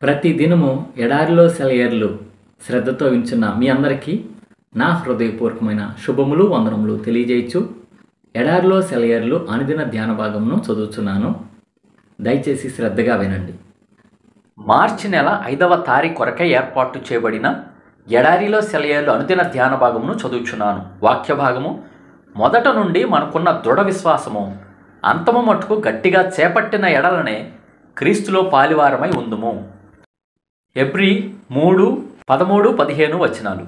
ప్రతి దినము ఎడారిలో సెలయేర్లు శ్రద్ధతో వింటున్న మీ అందరికీ నా హృదయపూర్వకమైన శుభములు వందనములు తెలియజేయచ్చు. ఎడారిలో సెలయేర్లు అనుదిన ధ్యాన భాగమును చదువుతున్నాను. దయచేసి శ్రద్ధగా వినండి. మార్చి నెల 5వ తారీఖు కొరకై ఏర్పాటు చేయబడిన ఎడారిలో సెలయేర్లు అనుదిన ధ్యాన భాగమును చదువుచున్నాను. వాక్య భాగము: మొదట నుండి మనకున్న దృఢ విశ్వాసము అంతము మట్టుకు గట్టిగా చేపట్టిన ఎడలనే క్రీస్తులో పాలివారమై ఉందుము. ఎబ్రీ 3:13-15 వచనాలు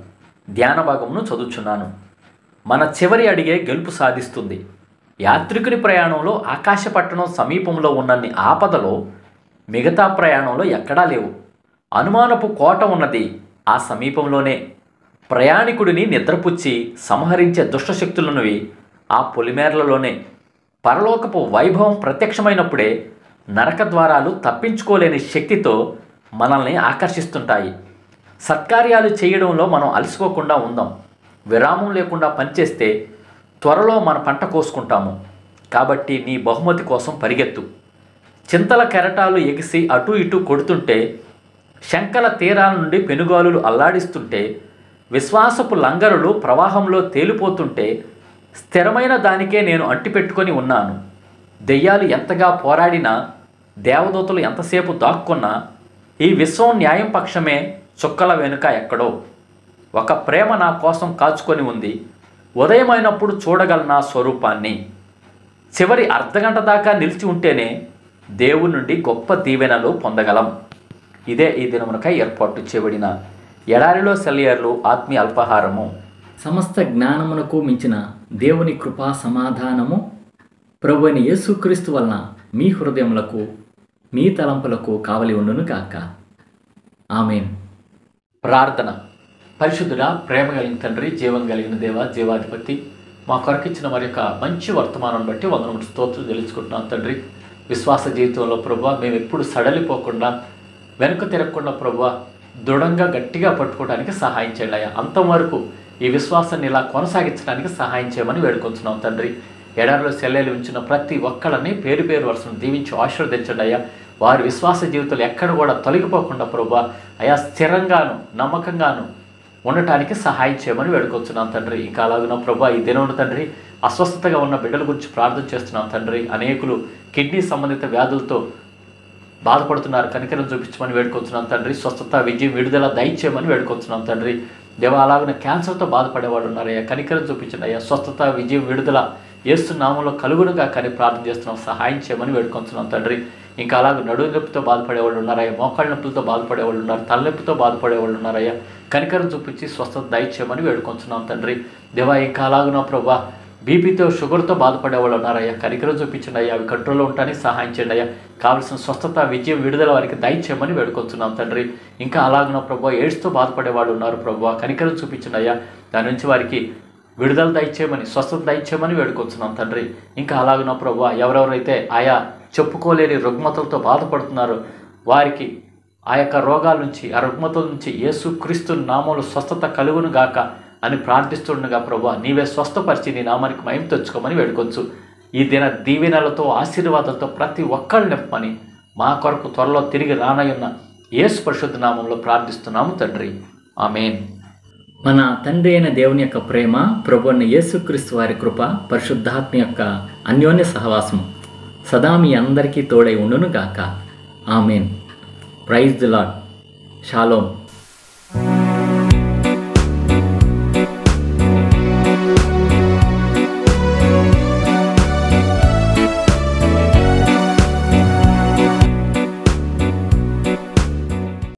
ధ్యాన భాగమును చదువుచున్నాను. మన చివరి అడిగే గెలుపు సాధిస్తుంది. యాత్రికుని ప్రయాణంలో ఆకాశపట్టణం సమీపంలో ఉన్నన్ని ఆపదలో మిగతా ప్రయాణంలో ఎక్కడా లేవు. అనుమానపు కోట ఉన్నది ఆ సమీపంలోనే. ప్రయాణికుడిని నిద్రపుచ్చి సంహరించే దుష్టశక్తులున్నవి ఆ పొలిమేరలలోనే. పరలోకపు వైభవం ప్రత్యక్షమైనప్పుడే నరక ద్వారాలు తప్పించుకోలేని శక్తితో మనల్ని ఆకర్షిస్తుంటాయి. సత్కార్యాలు చేయడంలో మనం అలసిపోకుండా ఉందాం. విరామం లేకుండా పనిచేస్తే త్వరలో మన పంట కోసుకుంటాము. కాబట్టి నీ బహుమతి కోసం పరిగెత్తు. చింతల కెరటాలు ఎగిసి అటు ఇటు కొడుతుంటే, శంకల తీరాల నుండి పెనుగాలులు అల్లాడిస్తుంటే, విశ్వాసపు లంగరులు ప్రవాహంలో తేలిపోతుంటే, స్థిరమైన దానికే నేను అంటిపెట్టుకొని ఉన్నాను. దెయ్యాలు ఎంతగా పోరాడినా, దేవదూతలు ఎంతసేపు దాక్కున్నా, ఈ విశ్వం న్యాయం పక్షమే చుక్కల వెనుక ఎక్కడో ఒక ప్రేమ నా కోసం కాచుకొని ఉంది. ఉదయమైనప్పుడు చూడగల నా స్వరూపాన్ని. చివరి అర్ధగంట దాకా నిలిచి ఉంటేనే దేవుని నుండి గొప్ప దీవెనలు పొందగలం. ఇదే ఈ దినమునకై ఏర్పాటు చేయబడిన ఎడారిలో సెలయేర్లు ఆత్మీయ అల్పాహారము. సమస్త జ్ఞానమునకు మించిన దేవుని కృపా సమాధానము ప్రభువైన యేసుక్రీస్తు వలన మీ హృదయములకు మీ తలంపులకు కావలి ఉండును గాక. ఆమేన్. ప్రార్థన. పరిశుద్ధుడా, ప్రేమ కలిగిన తండ్రి, జీవం కలిగిన దేవ, జీవాధిపతి, మా కొరకిచ్చిన మరి యొక్క మంచి వర్తమానం బట్టి వందనములు స్తోత్రం తెలుసుకుంటున్నాం తండ్రి. విశ్వాస జీవితంలో ప్రభువా మేము ఎప్పుడు సడలిపోకుండా, వెనుక తిరగకుండా ప్రభువా దృఢంగా గట్టిగా పట్టుకోవడానికి సహాయం చేయండి అయ్యా. అంతవరకు ఈ విశ్వాసాన్ని ఇలా కొనసాగించడానికి సహాయం చేయమని వేడుకొంచున్నాం తండ్రి. ఎడారిలో సెలయేర్లు ఉంచిన ప్రతి ఒక్కళ్ళని పేరు పేరు వరుసను దీవించి ఆశీర్వదించండి అయ్యా. వారి విశ్వాస జీవితంలో ఎక్కడ కూడా తొలగిపోకుండా ప్రభువా అయా స్థిరంగాను నమ్మకంగాను ఉండటానికి సహాయం చేయమని వేడుకొచ్చున్నాం తండ్రి. ఇంకా అలాగున్న ప్రభువా ఈ దినం తండ్రి అస్వస్థతగా ఉన్న బిడ్డల గురించి ప్రార్థన చేస్తున్నాం తండ్రి. అనేకులు కిడ్నీ సంబంధిత వ్యాధులతో బాధపడుతున్నారు. కనికరం చూపించమని వేడుకొచ్చున్నాం తండ్రి. స్వస్థత, విజయం, విడుదల దయచేయమని వేడుకొచ్చున్నాం తండ్రి. దేవ అలాగనే క్యాన్సర్తో బాధపడేవాడు ఉన్నారయ్యా, కనికరం చూపించండి అయ్యా. స్వస్థత, విజయం, విడుదల యేసు నామంలో కలుగునుగా కానీ ప్రార్థన చేస్తున్నాం. సహాయం చేయమని వేడుకొంటున్నాం తండ్రి. ఇంకా అలాగే నడుము నొప్పితో బాధపడేవాళ్ళు ఉన్నారయ్యా, మోకాళ్ళ నొప్పులతో బాధపడేవాళ్ళు ఉన్నారు, తలనొప్పితో బాధపడేవాళ్ళు ఉన్నారయ్యా, కనికరం చూపించి స్వస్థత దయచేయమని వేడుకొంటున్నాం తండ్రి. దేవా ఇంకా అలాగున ప్రభా బీపీతో, షుగర్తో బాధపడేవాళ్ళు ఉన్నారయ్యా, కనికరం చూపించండి అయ్యా. అవి కంట్రోల్లో ఉండడానికి సహాయం చేయండి అయ్యా. కావలసిన స్వస్థత, విజయం, విడుదల వారికి దయచేయమని వేడుకొంటున్నాం తండ్రి. ఇంకా అలాగున ప్రభా ఎయిడ్స్తో బాధపడేవాళ్ళు ఉన్నారు ప్రభా, కనికరం చూపించండి అయ్యా. దాని నుంచి వారికి విడుదల దయచేయమని, స్వస్థత దయచేయమని వేడుకొచ్చున్నాం తండ్రి. ఇంకా అలాగున ప్రభువా ఎవరెవరైతే ఆయా చెప్పుకోలేని రుగ్మతలతో బాధపడుతున్నారో వారికి ఆ యొక్క రోగాల నుంచి, ఆ రుగ్మతల నుంచి యేసుక్రీస్తు నామములో స్వస్థత కలుగును గాక అని ప్రార్థిస్తుండగా ప్రభువా నీవే స్వస్థపరిచి నీ నామానికి మహిమ తెచ్చుకోమని వేడుకొచ్చు. ఈ దిన దీవెనలతో, ఆశీర్వాదాలతో ప్రతి ఒక్కళ్ళు నింపమని మా కొరకు త్వరలో తిరిగి రానయ్యున్న యేసు పరిశుద్ధ నామంలో ప్రార్థిస్తున్నాము తండ్రి. ఆమేన్. మన తండ్రి అయిన దేవుని యొక్క ప్రేమ, ప్రభువైన యేసుక్రీస్తు వారి కృప, పరిశుద్ధాత్మ యొక్క అన్యోన్య సహవాసం సదా మీ అందరికీ తోడై ఉండును గాక. ఆమేన్. Praise the Lord. షాలోమ్.